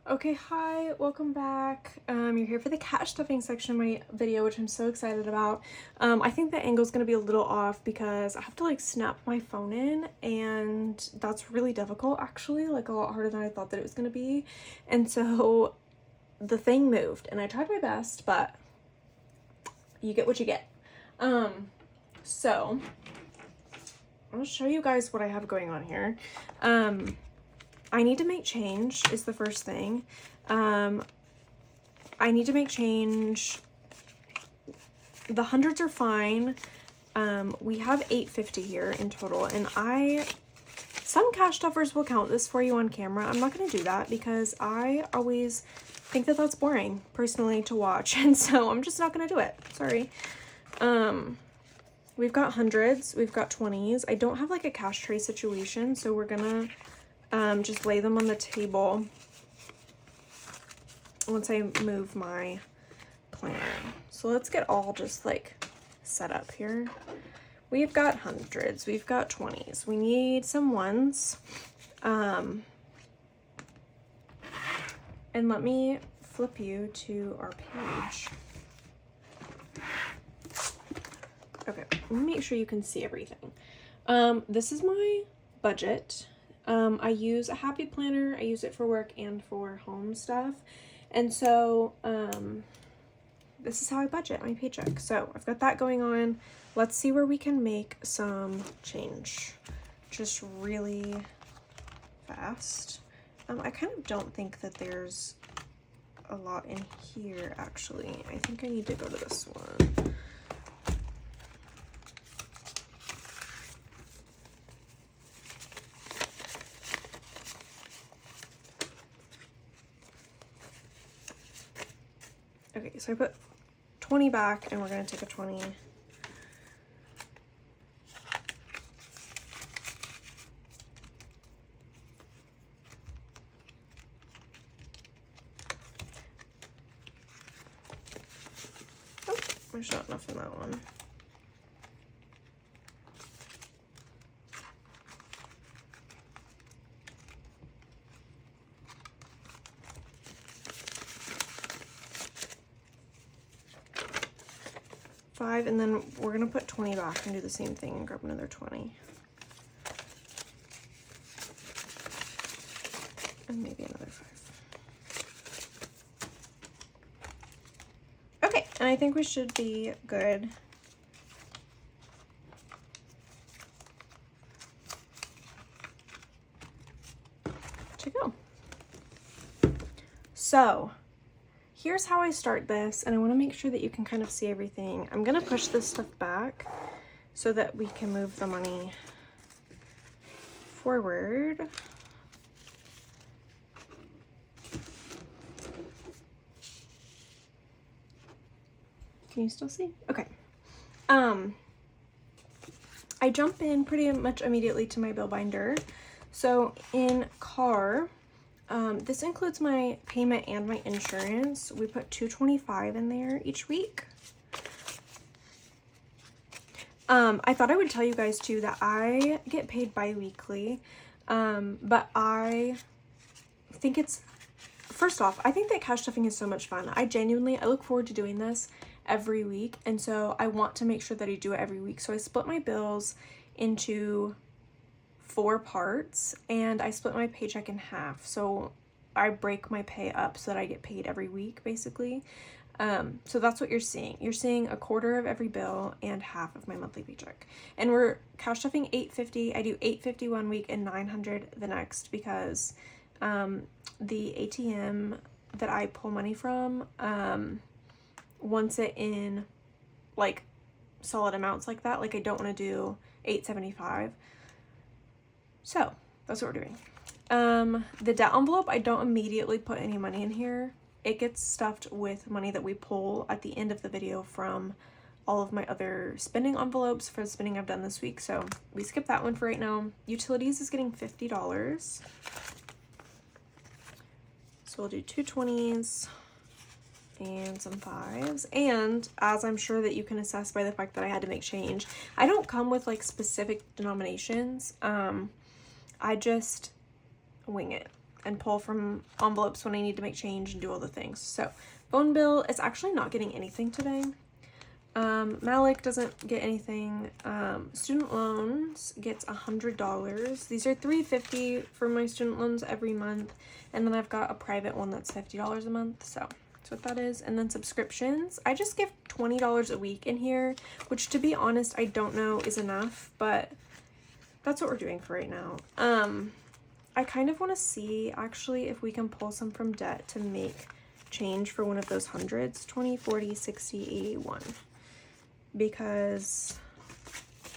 Okay, hi, welcome back. You're here for the cash stuffing section of my video, which I'm so excited about. I think the angle's gonna be a little off because I have to like snap my phone in, and that's really difficult actually, like a lot harder than I thought that it was gonna be. And so the thing moved and I tried my best, but you get what you get. So I'll show you guys what I have going on here. I need to make change is the first thing. I need to make change. The hundreds are fine. We have $8.50 here in total, and some cash stuffers will count this for you on camera. I'm not going to do that because I always think that that's boring personally to watch, and so I'm just not going to do it. Sorry. We've got hundreds, we've got 20s. I don't have like a cash tray situation, so we're gonna just lay them on the table once I move my planner. So let's get all just like set up here. We've got hundreds, we've got 20s. We need some ones. And let me flip you to our page. Okay, let me make sure you can see everything. This is my budget. I use a happy planner. I use it for work and for home stuff. And so, this is how I budget my paycheck. So I've got that going on. Let's see where we can make some change just really fast. I kind of don't think that there's a lot in here, actually. I think I need to go to this one. Okay, so I put 20 back and we're going to take a 20. Oh, there's not enough in that one. $5, and then we're gonna put 20 back and do the same thing and grab another 20. And maybe another 5. Okay, and I think we should be good. To go. So here's how I start this, and I want to make sure that you can kind of see everything. I'm going to push this stuff back so that we can move the money forward. Can you still see? Okay. I jump in pretty much immediately to my bill binder. So in car, this includes my payment and my insurance. We put $225 in there each week. I thought I would tell you guys too that I get paid bi-weekly, but I think first off, I think that cash stuffing is so much fun. I look forward to doing this every week, and so I want to make sure that I do it every week. So I split my bills into 4 parts, and I split my paycheck in half. So I break my pay up so that I get paid every week, basically. So that's what you're seeing. You're seeing a quarter of every bill and half of my monthly paycheck. And we're cash stuffing $850. I do $850 one week and $900 the next because the ATM that I pull money from wants it in like solid amounts like that. Like I don't want to do $875. So that's what we're doing. The debt envelope, I don't immediately put any money in here. It gets stuffed with money that we pull at the end of the video from all of my other spending envelopes for the spending I've done this week. So we skip that one for right now. Utilities is getting $50. So we'll do 2 20s and some 5s. And as I'm sure that you can assess by the fact that I had to make change, I don't come with like specific denominations. I just wing it. and pull from envelopes when I need to make change and do all the things. So phone bill is actually not getting anything today. Malik doesn't get anything. Student loans gets $100. These are $350 for my student loans every month. And then I've got a private one that's $50 a month. So that's what that is. And then subscriptions. I just give $20 a week in here, which to be honest, I don't know is enough, but that's what we're doing for right now. I kind of want to see actually if we can pull some from debt to make change for one of those hundreds. 20, 40, 60, 81. Because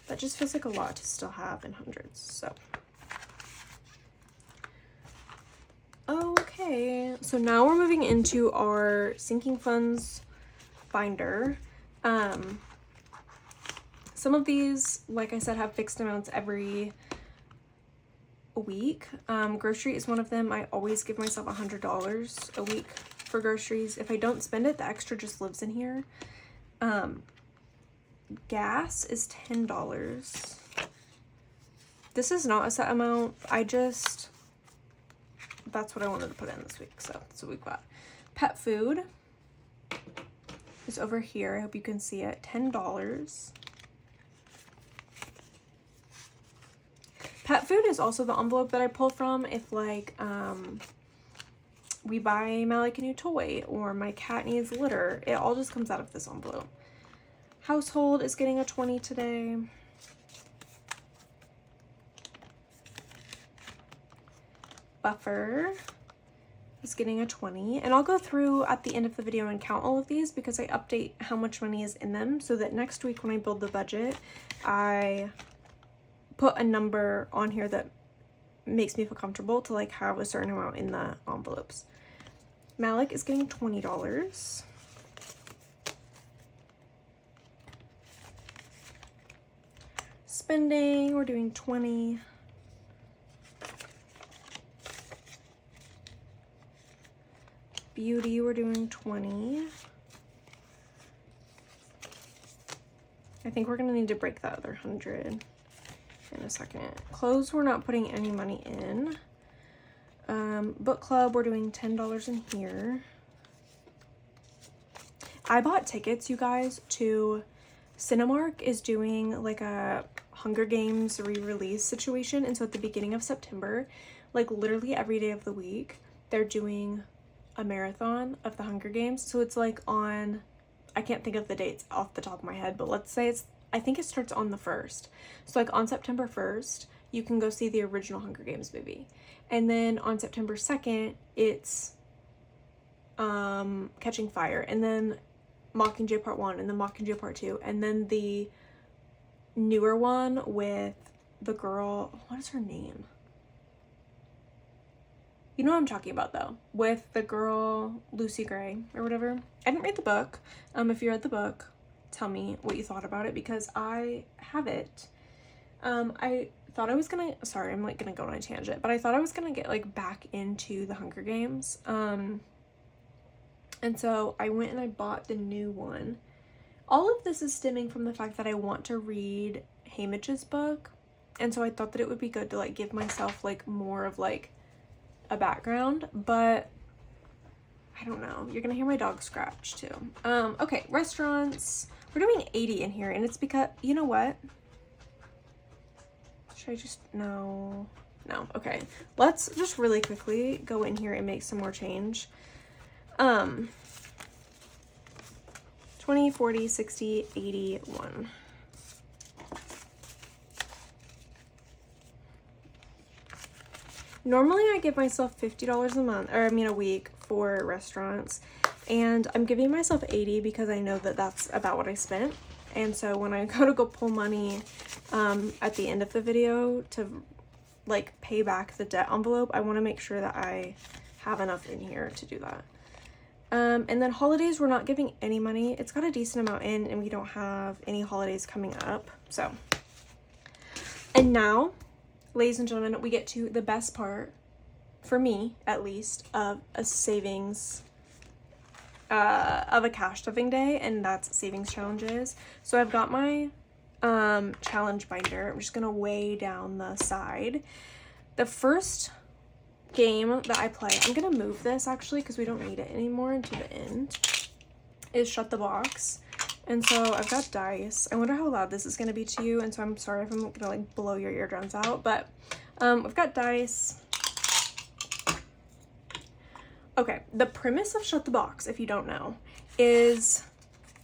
that just feels like a lot to still have in hundreds. So okay, so now we're moving into our sinking funds binder. Some of these, like I said, have fixed amounts every week. Grocery is one of them. I always give myself $100 a week for groceries. If I don't spend it, the extra just lives in here. Gas is $10. This is not a set amount. That's what I wanted to put in this week, so that's what we've got. Pet food is over here. I hope you can see it. $10. Pet food is also the envelope that I pull from if like we buy Malik a new toy or my cat needs litter. It all just comes out of this envelope. Household is getting a 20 today. Buffer is getting a 20. And I'll go through at the end of the video and count all of these because I update how much money is in them so that next week when I build the budget, I put a number on here that makes me feel comfortable to like have a certain amount in the envelopes. Malik is getting $20. Spending, we're doing 20. Beauty, we're doing 20. I think we're gonna need to break that other 100 in a second. Clothes, we're not putting any money in. Book club, we're doing $10 in here. I bought tickets, you guys, to Cinemark is doing like a Hunger Games re-release situation, and so at the beginning of September, like literally every day of the week, they're doing a marathon of the Hunger Games. So it's like on, I can't think of the dates off the top of my head, but let's say I think it starts on the 1st. So like on September 1st, you can go see the original Hunger Games movie. And then on September 2nd, it's Catching Fire. And then Mockingjay Part 1 and then Mockingjay Part 2. And then the newer one with the girl, what is her name? You know what I'm talking about though. With the girl, Lucy Gray or whatever. I didn't read the book. If you read the book, tell me what you thought about it because I have it. I thought I was gonna, sorry, I'm like gonna go on a tangent, but I thought I was gonna get like back into the Hunger Games. And so I went and I bought the new one. All of this is stemming from the fact that I want to read Haymitch's book. And so I thought that it would be good to like give myself like more of like a background, but I don't know. You're gonna hear my dog scratch too. Okay, restaurants. We're doing 80 in here, and it's because, you know what? Should I just, no, okay. Let's just really quickly go in here and make some more change. 20, 40, 60, 81. Normally I give myself $50 a month, or I mean a week for restaurants, and I'm giving myself 80 because I know that that's about what I spent. And so when I go pull money at the end of the video to like pay back the debt envelope, I want to make sure that I have enough in here to do that. And then holidays, we're not giving any money. It's got a decent amount in, and we don't have any holidays coming up. So, and now, ladies and gentlemen, we get to the best part, for me at least, of a savings, of a cash stuffing day, and that's savings challenges. So I've got my challenge binder. I'm just gonna weigh down the side. The first game that I play, I'm gonna move this actually because we don't need it anymore into the end, is Shut the Box. And so I've got dice. I wonder how loud this is gonna be to you, and so I'm sorry if I'm gonna like blow your eardrums out, but I've got dice. Okay, the premise of Shut the Box, if you don't know, is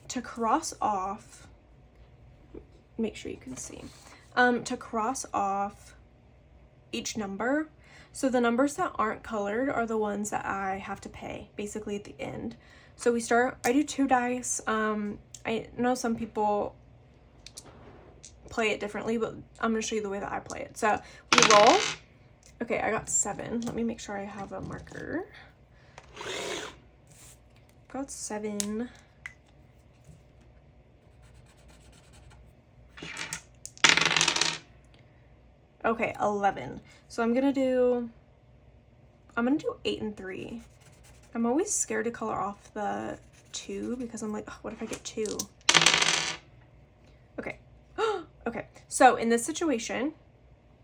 to cross off, make sure you can see, to cross off each number. So the numbers that aren't colored are the ones that I have to pay basically at the end. So we start, I do 2 dice. I know some people play it differently, but I'm gonna show you the way that I play it. So we roll. Okay, I got 7. Let me make sure I have a marker. Got 7. Okay, 11. So I'm gonna do 8 and 3. I'm always scared to color off the 2 because I'm like, oh, what if I get 2? Okay. Okay, so in this situation,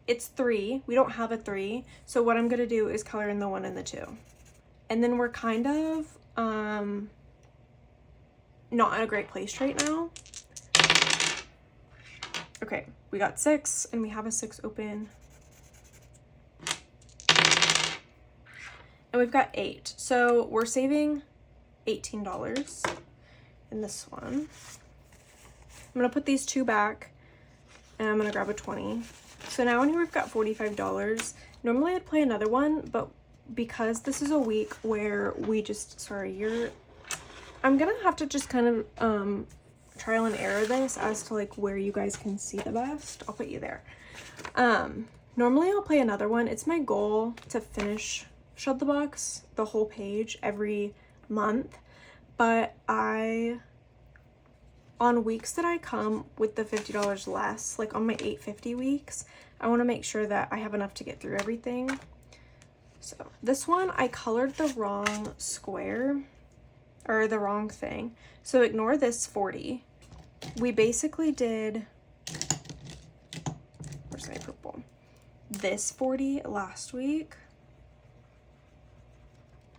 it's 3. We don't have a 3. So what I'm gonna do is color in the 1 and the 2. And then we're kind of not in a great place right now. Okay, we got 6 and we have a 6 open. And we've got 8. So we're saving $18 in this one. I'm gonna put these 2 back and I'm gonna grab a 20. So now in here we've got $45. Normally I'd play another one, but because this is a week where we just, I'm gonna have to just kind of trial and error this as to like where you guys can see the best. I'll put you there. Normally I'll play another one. It's my goal to finish Shut the Box, the whole page every month, but on weeks that I come with the $50 less, like on my $8.50 weeks, I want to make sure that I have enough to get through everything. So this one, I colored the wrong square, or the wrong thing. So ignore this 40. We basically did, where's my purple? This 40 last week.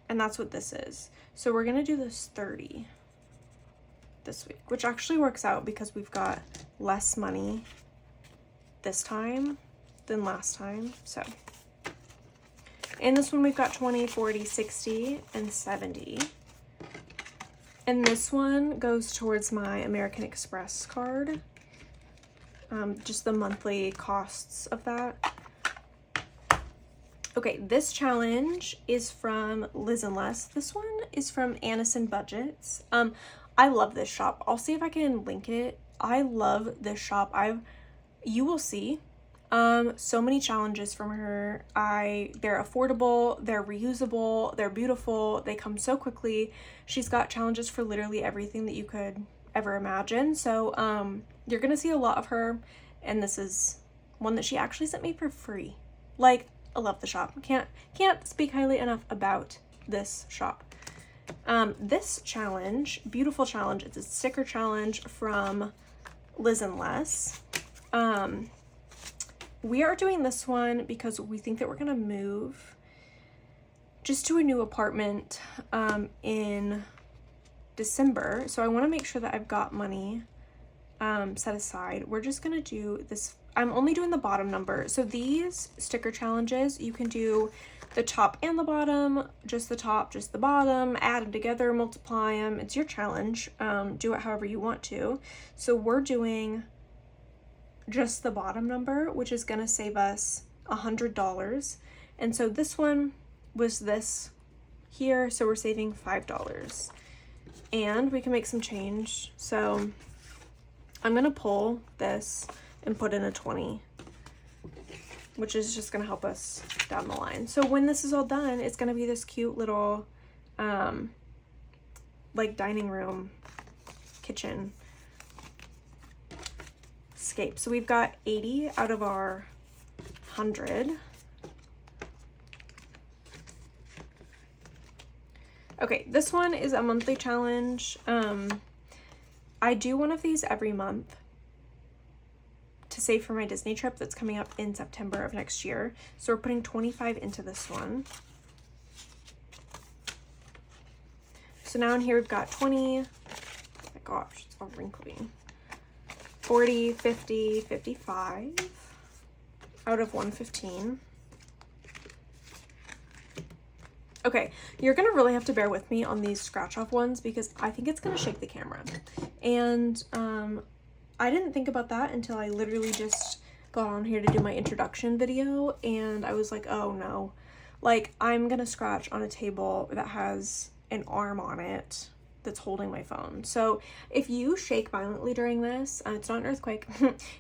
And that's what this is. So we're gonna do this 30 this week, which actually works out because we've got less money this time than last time. So in this one, we've got 20, 40, 60, and 70. And this one goes towards my American Express card. Just the monthly costs of that. Okay, this challenge is from Liz and Les. This one is from AnasonBudgets. I love this shop. I'll see if I can link it. I love this shop. You will see so many challenges from her. They're affordable, they're reusable, they're beautiful, they come so quickly. She's got challenges for literally everything that you could ever imagine. So you're gonna see a lot of her, and this is one that she actually sent me for free. Like, I love the shop. Can't speak highly enough about this shop. This challenge, beautiful challenge, it's a sticker challenge from Liz and Les. We are doing this one because we think that we're gonna move just to a new apartment in December. So I wanna make sure that I've got money set aside. We're just gonna do this. I'm only doing the bottom number. So these sticker challenges, you can do the top and the bottom, just the top, just the bottom, add them together, multiply them. It's your challenge. Do it however you want to. So we're doing just the bottom number, which is gonna save us $100. And so this one was this here, so we're saving $5. And we can make some change. So I'm gonna pull this and put in a 20, which is just gonna help us down the line. So when this is all done, it's gonna be this cute little like dining room, kitchen scape. So we've got 80 out of our 100. Okay, this one is a monthly challenge. I do one of these every month to save for my Disney trip that's coming up in September of next year. So we're putting 25 into this one. So now in here we've got 20, oh my gosh, it's all wrinkly, 40, 50, 55 out of 115. Okay, you're gonna really have to bear with me on these scratch off ones because I think it's gonna shake the camera. And I didn't think about that until I literally just got on here to do my introduction video, and I was like, oh no, like I'm gonna scratch on a table that has an arm on it that's holding my phone. So if you shake violently during this, it's not an earthquake,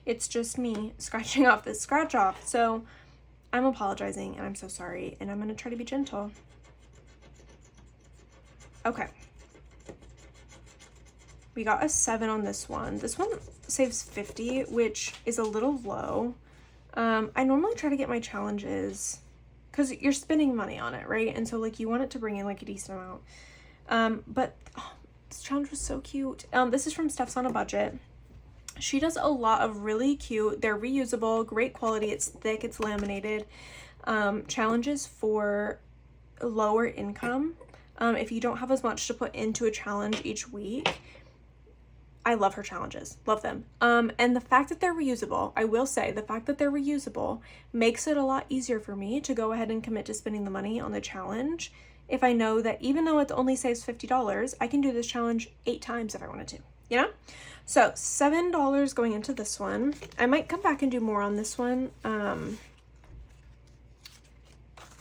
it's just me scratching off this scratch off. So I'm apologizing and I'm so sorry, and I'm gonna try to be gentle. Okay. We got a 7 on this one. This one saves 50, which is a little low. I normally try to get my challenges because you're spending money on it, right? And so like you want it to bring in like a decent amount. But oh, this challenge was so cute. This is from Stefsonabudget. She does a lot of really cute, they're reusable, great quality, it's thick, it's laminated, challenges for lower income. If you don't have as much to put into a challenge each week. I love her challenges, love them. And the fact that they're reusable, I will say, the fact that they're reusable makes it a lot easier for me to go ahead and commit to spending the money on the challenge if I know that even though it only saves $50, I can do this challenge 8 times if I wanted to, you know? So $7 going into this one. I might come back and do more on this one,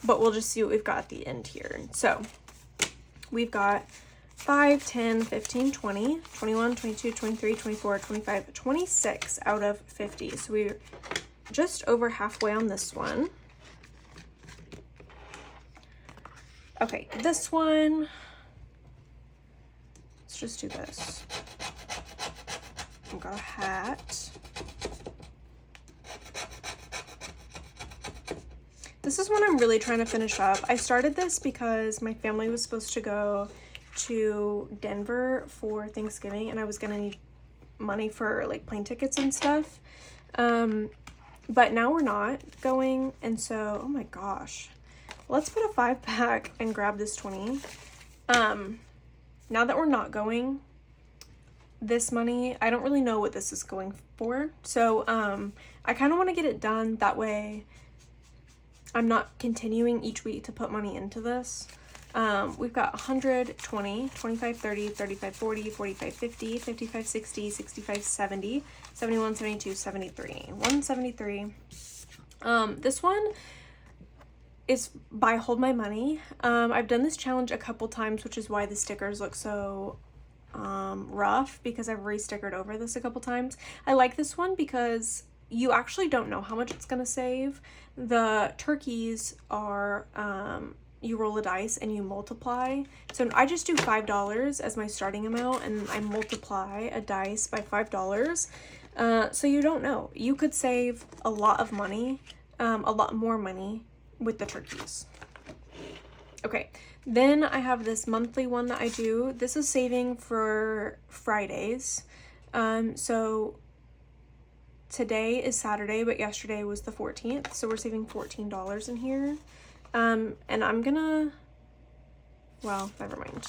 but we'll just see what we've got at the end here. So we've got 5, 10, 15, 20, 21, 22, 23, 24, 25, 26 out of 50. So we're just over halfway on this one. Okay, this one, let's just do this. I've got a hat. This is one I'm really trying to finish up. I started this because my family was supposed to go to Denver for Thanksgiving and I was gonna need money for like plane tickets and stuff. But now we're not going, and so, oh my gosh. Let's put a 5-pack and grab this 20. Now that we're not going, this money, I don't really know what this is going for. So I kind of want to get it done. That way I'm not continuing each week to put money into this. We've got 100, 20, 25, 30, 35, 40, 45, 50, 55, 60, 65, 70, 71, 72, 73, 173. This one is by Hold My Money. I've done this challenge a couple times, which is why the stickers look so rough, because I've re-stickered over this a couple times. I like this one because you actually don't know how much it's gonna save. The turkeys are you roll a dice and you multiply. So I just do $5 as my starting amount and I multiply a dice by $5. So you don't know. You could save a lot of money, a lot more money with the turkeys. Okay, then I have this monthly one that I do. This is saving for Fridays. So today is Saturday, but yesterday was the 14th. So we're saving $14 in here. And I'm gonna, well, never mind.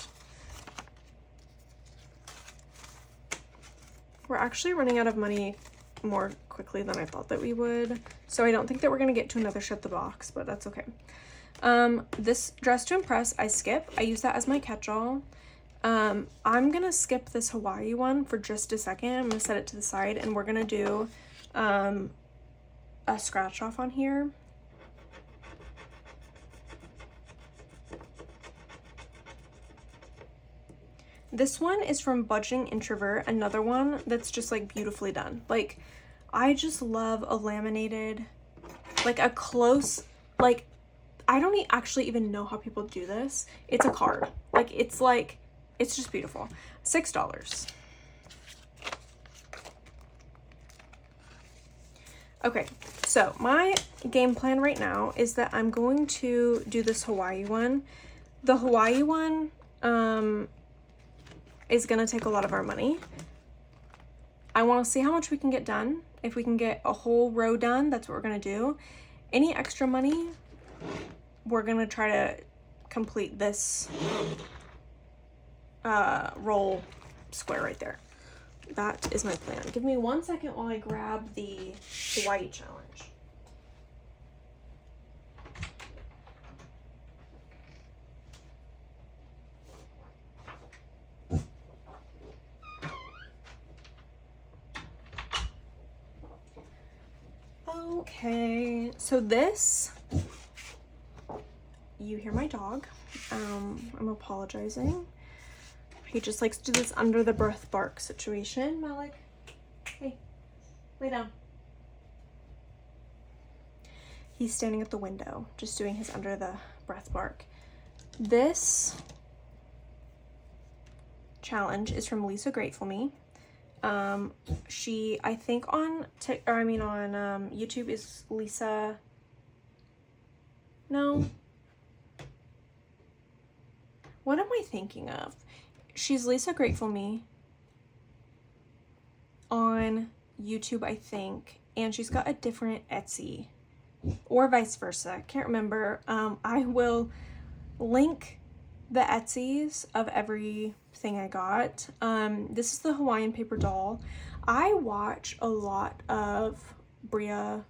We're actually running out of money more quickly than I thought that we would. So I don't think that we're gonna get to another Shut the Box, but that's okay. This Dress to Impress, I skip. I use that as my catch-all. I'm gonna skip this Hawaii one for just a second. I'm gonna set it to the side and we're gonna do a scratch off on here. This one is from BudgetingIntrovert, another one that's just like beautifully done. Like, I just love a laminated, like a close, like, I don't actually even know how people do this. It's a card. It's just beautiful. $6. Okay, so my game plan right now is that I'm going to do this Hawaii one. The Hawaii one, is gonna take a lot of our money. I want to see how much we can get done. If we can get a whole row done, that's what we're going to do. Any extra money, we're going to try to complete this roll square right there. That is my plan. Give me 1 second while I grab the white challenge. Okay, so this, you hear my dog. I'm apologizing. He just likes to do this under the breath bark situation. Malik, hey, lay down. He's standing at the window, just doing his under the breath bark. This challenge is from Lisa Grateful Me. She, I think on YouTube is Lisa, no, what am I thinking of? She's Lisa Grateful Me on YouTube, I think, and she's got a different Etsy, or vice versa, can't remember. I will link the Etsys of everything I got. This is the Hawaiian paper doll. I watch a lot of Bria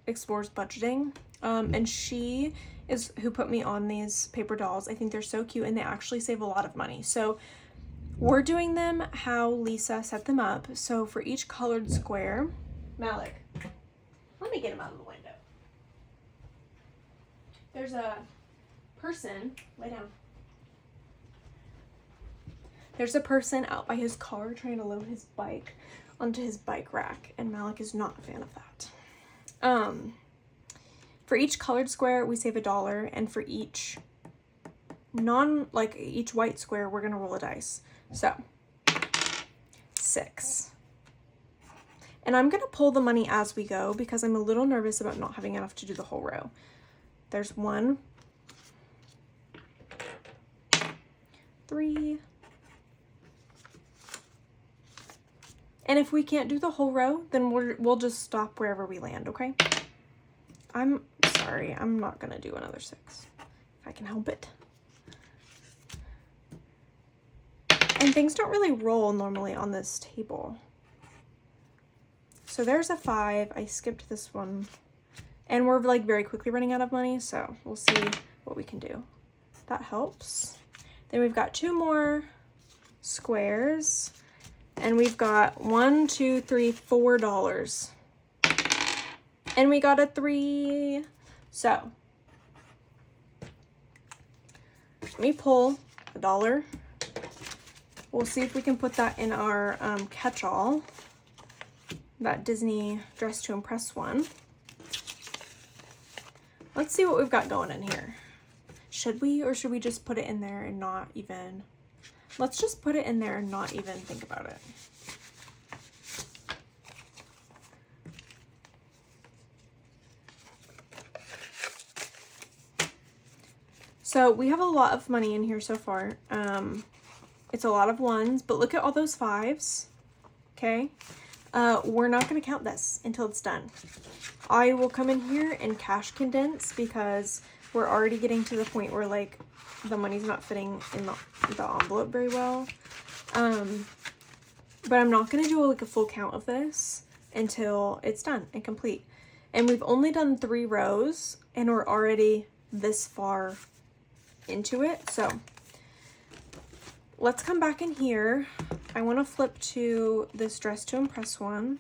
Explores Budgeting, and she is who put me on these paper dolls. I think they're so cute and they actually save a lot of money. So we're doing them how Lisa set them up. So for each colored square, Malik, let me get him out of the window. There's a person, lay down. There's a person out by his car trying to load his bike onto his bike rack, and Malik is not a fan of that. For each colored square, we save $1, and for each each white square, we're gonna roll a dice. So, 6. And I'm gonna pull the money as we go because I'm a little nervous about not having enough to do the whole row. There's 1, 3, and if we can't do the whole row, then we'll just stop wherever we land, okay? I'm sorry, I'm not gonna do another 6, if I can help it. And things don't really roll normally on this table. So there's a 5, I skipped this one. And we're like very quickly running out of money, so we'll see what we can do. That helps. Then we've got 2 more squares. And we've got $1, 2, 3, $4. And we got a 3. So let me pull $1. We'll see if we can put that in our catch-all, that Disney Dress to Impress one. Let's see what we've got going in here. Should we, or should we just put it in there and not even? Let's just put it in there and not even think about it. So we have a lot of money in here so far. It's a lot of 1s, but look at all those 5s, okay? We're not gonna count this until it's done. I will come in here and cash condense because we're already getting to the point where like the money's not fitting in the envelope very well. But I'm not gonna do like a full count of this until it's done and complete. And we've only done 3 rows and we're already this far into it. So let's come back in here. I want to flip to this Dress to Impress one.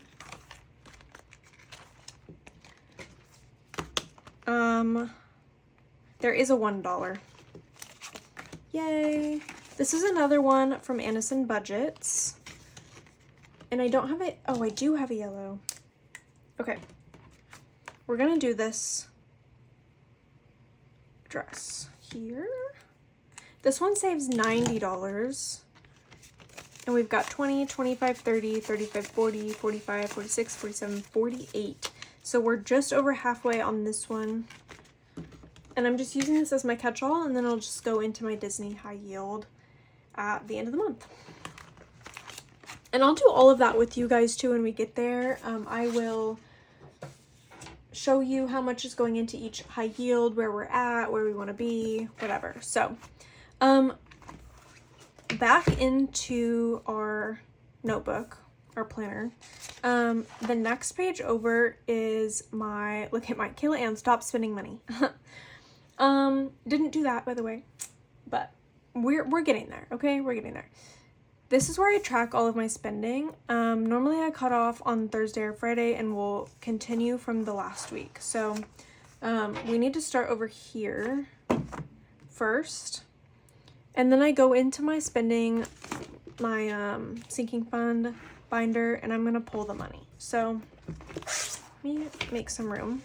There is a $1. Yay. This is another one from AnasonBudgets. And I don't have it. Oh, I do have a yellow. Okay. We're going to do this dress here. This one saves $90. And we've got 20, 25, 30, 35, 40, 45, 46, 47, 48. So we're just over halfway on this one. And I'm just using this as my catch-all, and then I'll just go into my Disney High Yield at the end of the month. And I'll do all of that with you guys too when we get there. I will show you how much is going into each high yield, where we're at, where we want to be, whatever. So, back into our notebook, our planner. The next page over is my, look at my Kayla Ann, stop spending money. Didn't do that, by the way, but we're getting there, okay? We're getting there. This is where I track all of my spending. Normally I cut off on Thursday or Friday and we'll continue from the last week. So, we need to start over here first. And then I go into my spending, my sinking fund binder, and I'm gonna pull the money. So, let me make some room.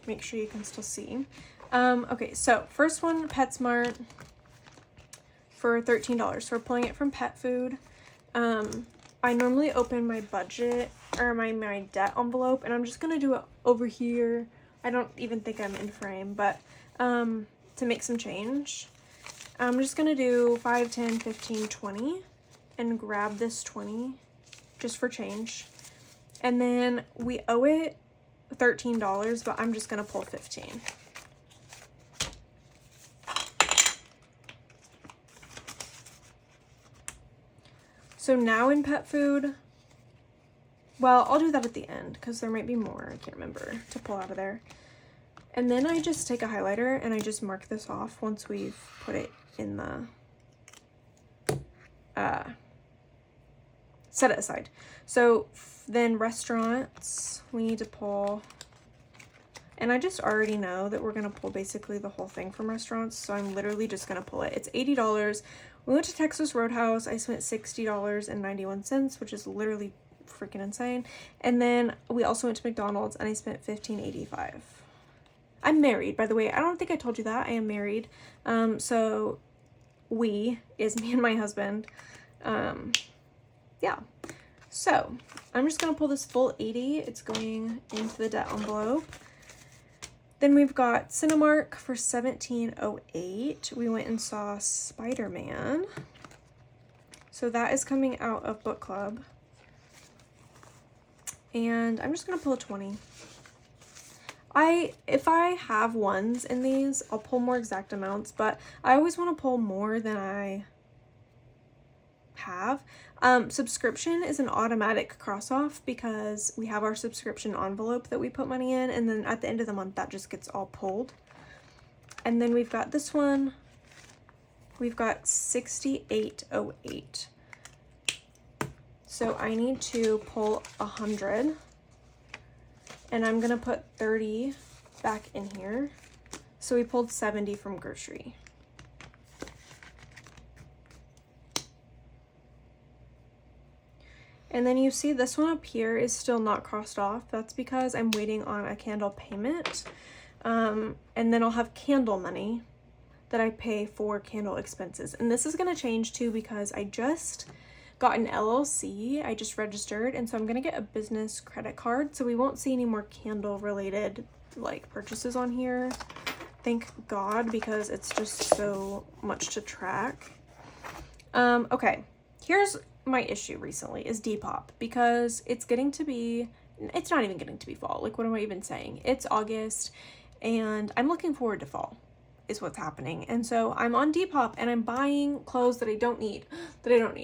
Make sure you can still see. Okay, so first one, PetSmart for $13. So we're pulling it from pet food. I normally open my budget or my debt envelope, and I'm just gonna do it over here. I don't even think I'm in frame, but to make some change, I'm just gonna do 5, 10, 15, 20 and grab this 20 just for change. And then we owe it $13, but I'm just gonna pull 15. So now in pet food, well, I'll do that at the end because there might be more, I can't remember, to pull out of there. And then I just take a highlighter and I just mark this off once we've put it in the, set it aside. So then restaurants, we need to pull, and I just already know that we're gonna pull basically the whole thing from restaurants, so I'm literally just gonna pull it. It's $80. We went to Texas Roadhouse. I spent $60.91, which is literally freaking insane. And then we also went to McDonald's and I spent $15.85. I'm married, by the way. I don't think I told you that. I am married. So we is me and my husband. Yeah. So I'm just gonna pull this full 80. It's going into the debt envelope. Then we've got Cinemark for $17.08. We went and saw Spider-Man. So that is coming out of book club. And I'm just gonna pull a 20. If I have ones in these, I'll pull more exact amounts, but I always want to pull more than I have. Subscription is an automatic cross off because we have our subscription envelope that we put money in, and then at the end of the month that just gets all pulled. And then we've got this one, we've got $68.08. So I need to pull 100, and I'm gonna put 30 back in here. So we pulled 70 from grocery. And then you see this one up here is still not crossed off. That's because I'm waiting on a candle payment. And then I'll have candle money that I pay for candle expenses. And this is gonna change too because I just got an LLC. I just registered, and so I'm gonna get a business credit card. So we won't see any more candle related like purchases on here. Thank God, because it's just so much to track. Okay, here's my issue recently is Depop, because it's getting to be, it's not even getting to be fall. Like, what am I even saying? It's August and I'm looking forward to fall is what's happening. And so I'm on Depop and I'm buying clothes that I don't need,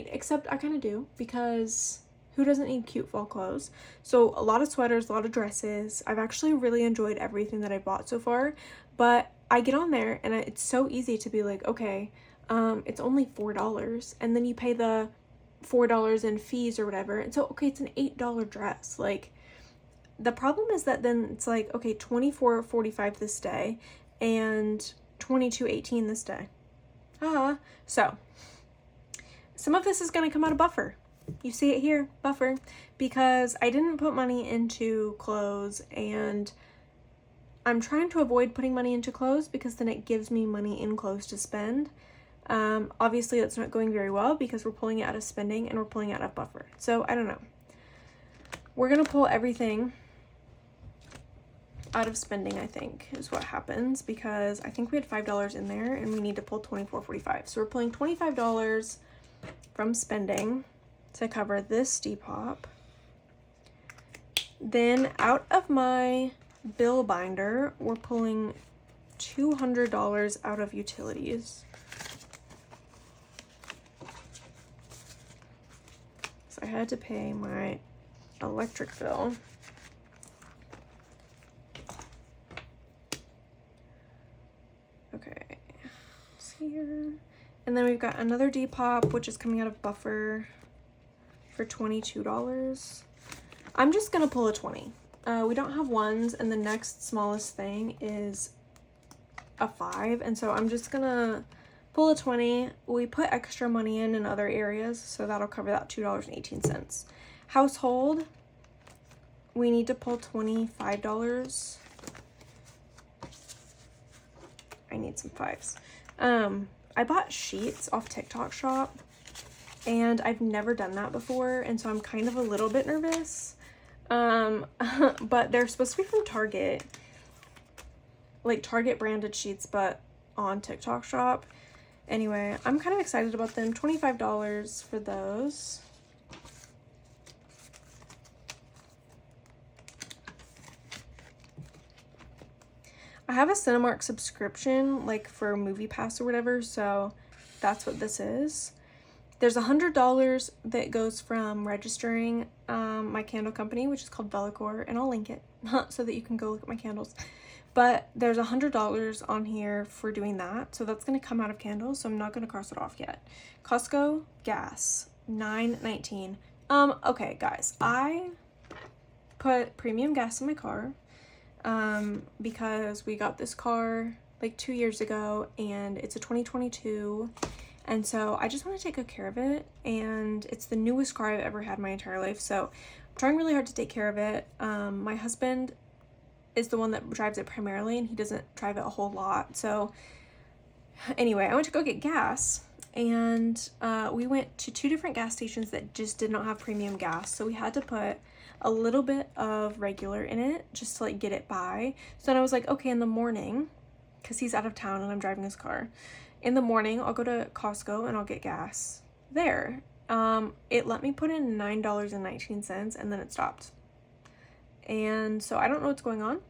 except I kind of do, because who doesn't need cute fall clothes? So a lot of sweaters, a lot of dresses. I've actually really enjoyed everything that I bought so far, but I get on there and it's so easy to be like, okay, it's only $4, and then you pay the $4 in fees or whatever, and so okay, it's an $8 dress. Like, the problem is that then it's like, okay, $24.45 this day and $22.18 this day. So some of this is going to come out of buffer. You see it here, buffer, because I didn't put money into clothes, and I'm trying to avoid putting money into clothes because then it gives me money in clothes to spend. Obviously that's not going very well because we're pulling it out of spending and we're pulling it out of buffer. So I don't know. We're going to pull everything out of spending, I think, is what happens, because I think we had $5 in there and we need to pull $24.45. So we're pulling $25 from spending, to cover this Depop. Then out of my bill binder, we're pulling $200 out of utilities. So I had to pay my electric bill. Okay, it's here. And then we've got another Depop, which is coming out of buffer for $22. I'm just gonna pull a 20. We don't have ones, and the next smallest thing is a 5, and so I'm just gonna pull a 20. We put extra money in other areas, so that'll cover that $2.18. Household, we need to pull $25. I need some 5s. I bought sheets off TikTok Shop, and I've never done that before, and so I'm kind of a little bit nervous. But they're supposed to be from Target, like Target branded sheets, but on TikTok Shop. Anyway, I'm kind of excited about them. $25 for those. I have a Cinemark subscription, like for Movie Pass or whatever, so that's what this is. There's $100 that goes from registering my candle company, which is called Velicor, and I'll link it so that you can go look at my candles. But there's $100 on here for doing that, so that's going to come out of candles, so I'm not going to cross it off yet. Costco gas, $9.19. Okay, guys, I put premium gas in my car because we got this car like 2 years ago, and it's a 2022. And so I just want to take good care of it, and it's the newest car I've ever had my entire life, so I'm trying really hard to take care of it. My husband is the one that drives it primarily, and he doesn't drive it a whole lot. So anyway, I went to go get gas, and we went to 2 different gas stations that just did not have premium gas, so we had to put a little bit of regular in it just to like get it by. So then I was like, okay, in the morning, because he's out of town and I'm driving his car, in the morning, I'll go to Costco and I'll get gas there. It let me put in $9.19, and then it stopped. And so I don't know what's going on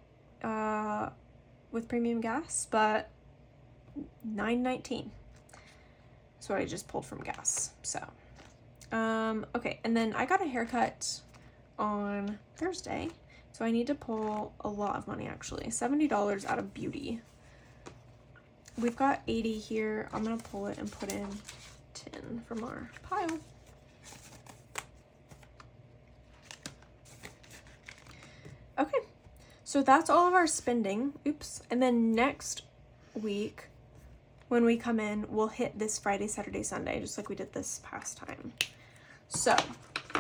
with premium gas, but $9.19. That's what I just pulled from gas. So, okay, and then I got a haircut on Thursday, so I need to pull a lot of money, actually. $70 out of beauty. We've got 80 here. I'm gonna pull it and put in 10 from our pile. Okay, so that's all of our spending. Oops. And then next week, when we come in, we'll hit this Friday, Saturday, Sunday, just like we did this past time. So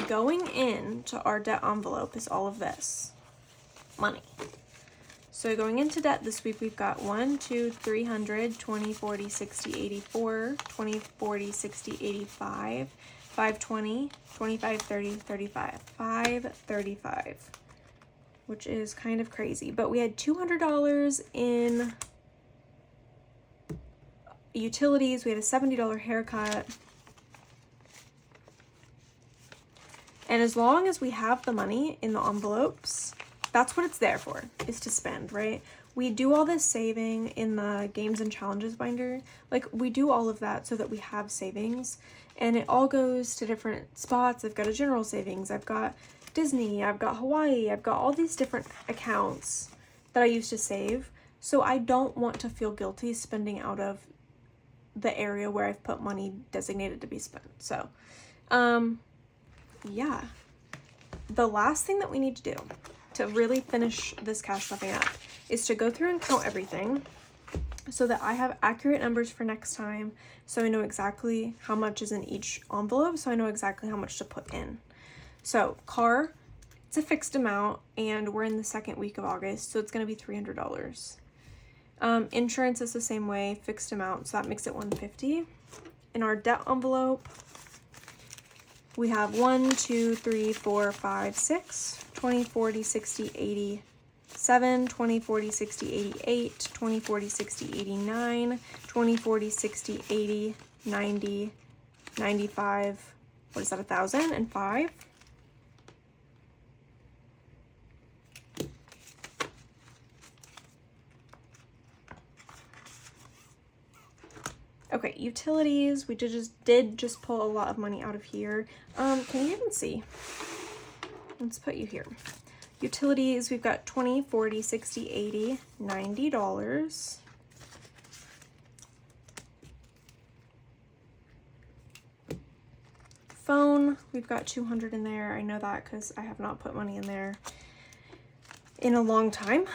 going into our debt envelope is all of this money. So going into debt this week, we've got 1, 2, 300, 20, 40, 60, 84, 20, 40, 60, 85, 520, 25, 30, 35, 535, which is kind of crazy. But we had $200 in utilities. We had a $70 haircut. And as long as we have the money in the envelopes, that's what it's there for, is to spend, right? We do all this saving in the games and challenges binder. Like, we do all of that so that we have savings, and it all goes to different spots. I've got a general savings, I've got Disney, I've got Hawaii, I've got all these different accounts that I used to save. So I don't want to feel guilty spending out of the area where I've put money designated to be spent. So, yeah. The last thing that we need to do to really finish this cash stuffing up is to go through and count everything so that I have accurate numbers for next time, so I know exactly how much is in each envelope, so I know exactly how much to put in. So car, it's a fixed amount, and we're in the 2nd week of August, so it's going to be $300. Insurance is the same way, fixed amount, so that makes it $150. In our debt envelope, we have 1, 2, 3, 4, 5, 6, 20, 40, 60, 80, 7, 20, 40, 60, 88, 20, 40, 60, 89, 20, 40, 60, 80, 90, 95, what is that, 1,005? Okay, utilities, we did just pull a lot of money out of here. Can you even see? Let's put you here. Utilities, we've got 20, 40, 60, 80, $90. Phone, we've got 200 in there. I know that because I have not put money in there in a long time.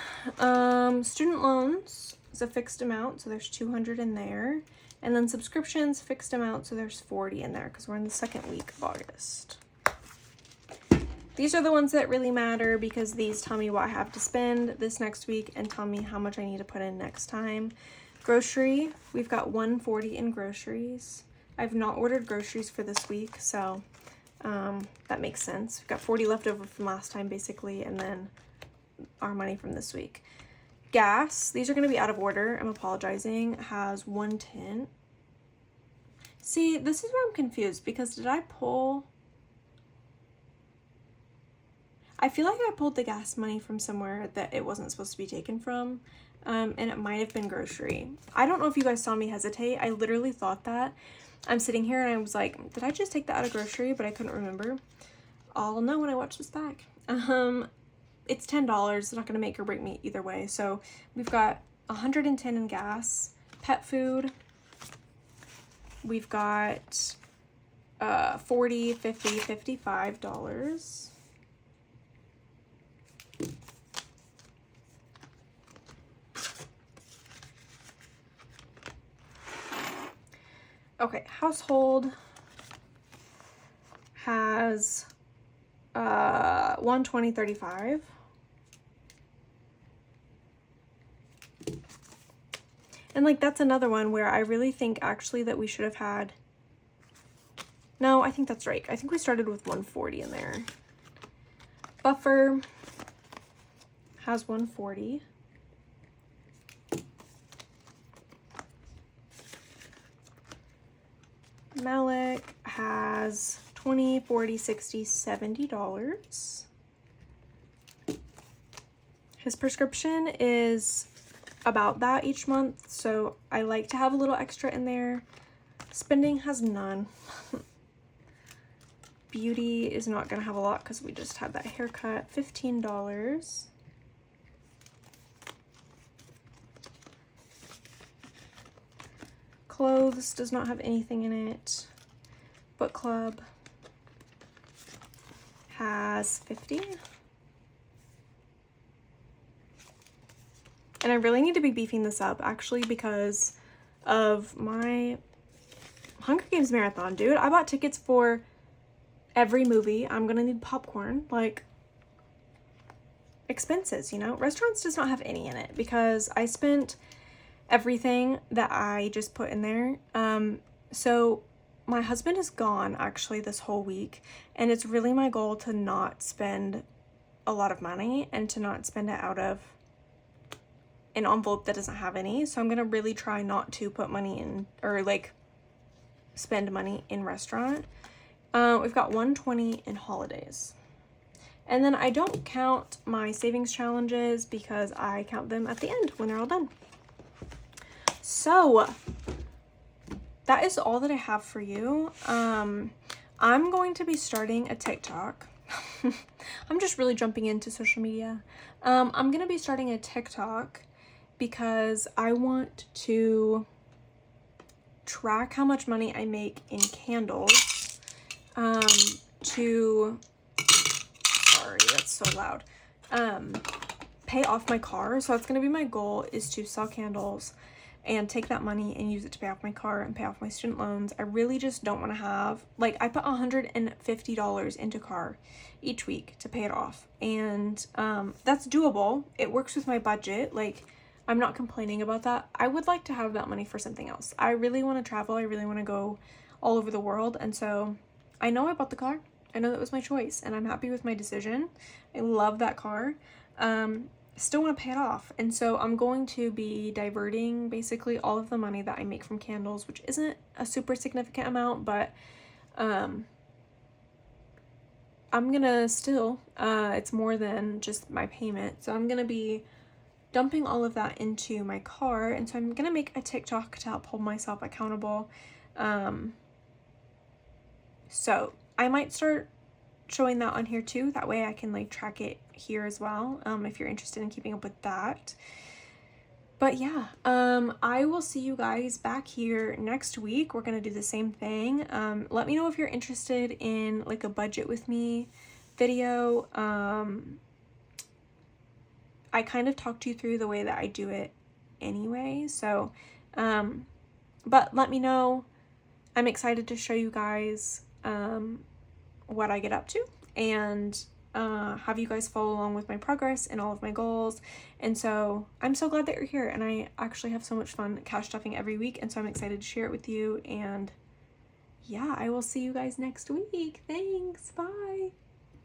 Student loans is a fixed amount, so there's 200 in there. And then subscriptions, fixed amount, so there's 40 in there because we're in the second week of August. These are the ones that really matter because these tell me what I have to spend this next week and tell me how much I need to put in next time. Grocery, we've got 140 in groceries. I've not ordered groceries for this week, so that makes sense. We've got 40 left over from last time, basically, and then our money from this week. Gas, these are going to be out of order. I'm apologizing. Has 110. See, this is where I'm confused because did I pull... I feel like I pulled the gas money from somewhere that it wasn't supposed to be taken from, and it might have been grocery. I don't know if you guys saw me hesitate. I literally thought that. I'm sitting here and I was like, did I just take that out of grocery? But I couldn't remember. I'll know when I watch this back. It's $10. It's not going to make or break me either way. So we've got 110 in gas. Pet food, we've got $40, $50, $55. Okay, household has 120.35. And like that's another one where I really think actually that we should have had, no, I think that's right. I think we started with 140 in there. Buffer has 140. Malik has 20, 40, 60, $70. His prescription is about that each month, so I like to have a little extra in there. Spending has none. Beauty is not gonna have a lot because we just had that haircut. $15. Clothes does not have anything in it. Book club has 50. And I really need to be beefing this up actually because of my Hunger Games marathon, dude. I bought tickets for every movie. I'm gonna need popcorn, like expenses, you know? Restaurants does not have any in it because I spent everything that I just put in there. So my husband is gone actually this whole week, and it's really my goal to not spend a lot of money and to not spend it out of an envelope that doesn't have any. So I'm gonna really try not to put money in or like spend money in restaurant. We've got 120 in holidays. And then I don't count my savings challenges because I count them at the end when they're all done. So that is all that I have for you. I'm going to be starting a TikTok. I'm just really jumping into social media. I'm going to be starting a TikTok because I want to track how much money I make in candles to, sorry, that's so loud, pay off my car. So that's going to be my goal, is to sell candles and take that money and use it to pay off my car and pay off my student loans. I really just don't want to have, like, I put $150 into car each week to pay it off. And that's doable. It works with my budget. Like, I'm not complaining about that. I would like to have that money for something else. I really want to travel. I really want to go all over the world. And so I know I bought the car. I know that was my choice and I'm happy with my decision. I love that car. Still want to pay it off. And so I'm going to be diverting basically all of the money that I make from candles, which isn't a super significant amount, but I'm gonna still, it's more than just my payment. So I'm gonna be dumping all of that into my car. And so I'm gonna make a TikTok to help hold myself accountable. So I might start showing that on here too. That way I can like track it here as well, if you're interested in keeping up with that. But yeah, I will see you guys back here next week. We're gonna do the same thing. Let me know if you're interested in like a budget with me video. I kind of talked you through the way that I do it anyway. So, but let me know. I'm excited to show you guys what I get up to and have you guys follow along with my progress and all of my goals. And so I'm so glad that you're here, and I actually have so much fun cash stuffing every week, and so I'm excited to share it with you. And yeah, I will see you guys next week. Thanks. Bye.